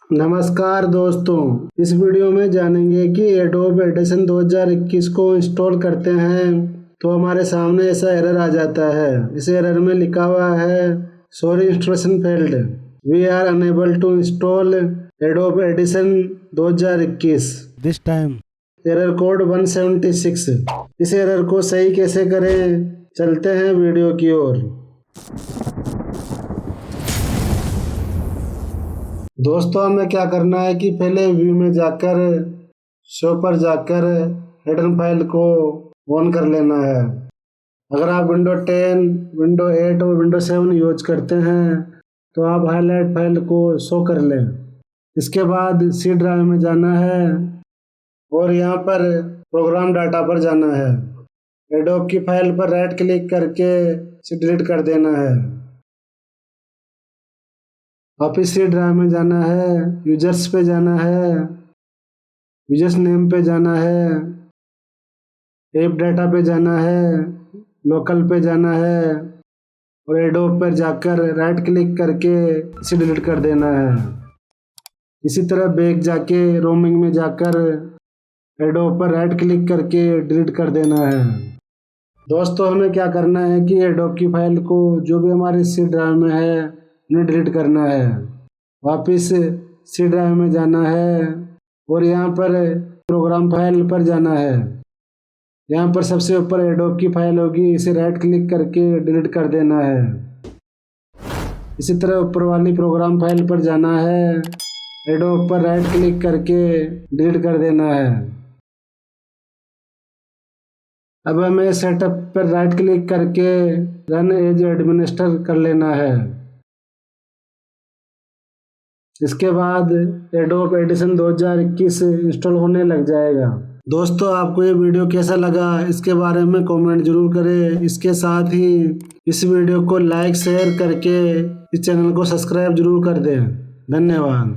नमस्कार दोस्तों, इस वीडियो में जानेंगे कि एडोब एडिशन 2021 को इंस्टॉल करते हैं तो हमारे सामने ऐसा एरर आ जाता है। इस एरर में लिखा हुआ है sorry installation failed, we are unable to install Adobe edition 2021 this time. Error code 176। इस एरर को सही कैसे करें, चलते हैं वीडियो की ओर। दोस्तों, हमें क्या करना है कि पहले व्यू में जाकर शो पर जाकर हेडर फाइल को ऑन कर लेना है। अगर आप विंडो 10, विंडो 8 और विंडो 7 यूज करते हैं तो आप हाईलाइट फाइल को शो कर लें। इसके बाद सी ड्राइव में जाना है और यहाँ पर प्रोग्राम डाटा पर जाना है। एडोब की फाइल पर राइट क्लिक करके इसे डिलीट कर देना है। वापिस सी ड्राइव में जाना है, यूजर्स पे जाना है, यूजर्स नेम पे जाना है, ऐप डाटा पे जाना है, लोकल पे जाना है और एडोब पर जाकर राइट क्लिक करके इसे डिलीट कर देना है। इसी तरह बैक जाके रोमिंग में जाकर एडोब पर राइट क्लिक करके डिलीट कर देना है। दोस्तों, हमें क्या करना है कि एडोब की फाइल को जो भी हमारे सी ड्राइव में है उन्हें डिलीट करना है। वापिस सी ड्राइव में जाना है और यहाँ पर प्रोग्राम फाइल पर जाना है। यहाँ पर सबसे ऊपर एडोब की फाइल होगी, इसे राइट क्लिक करके डिलीट कर देना है। इसी तरह ऊपर वाली प्रोग्राम फाइल पर जाना है, एडोब पर राइट क्लिक करके डिलीट कर देना है। अब हमें सेटअप पर राइट क्लिक करके रन एज एडमिनिस्टर कर लेना है। इसके बाद एडोब एडिशन 2021 इंस्टॉल होने लग जाएगा। दोस्तों, आपको ये वीडियो कैसा लगा इसके बारे में कमेंट जरूर करें। इसके साथ ही इस वीडियो को लाइक शेयर करके इस चैनल को सब्सक्राइब जरूर कर दें। धन्यवाद।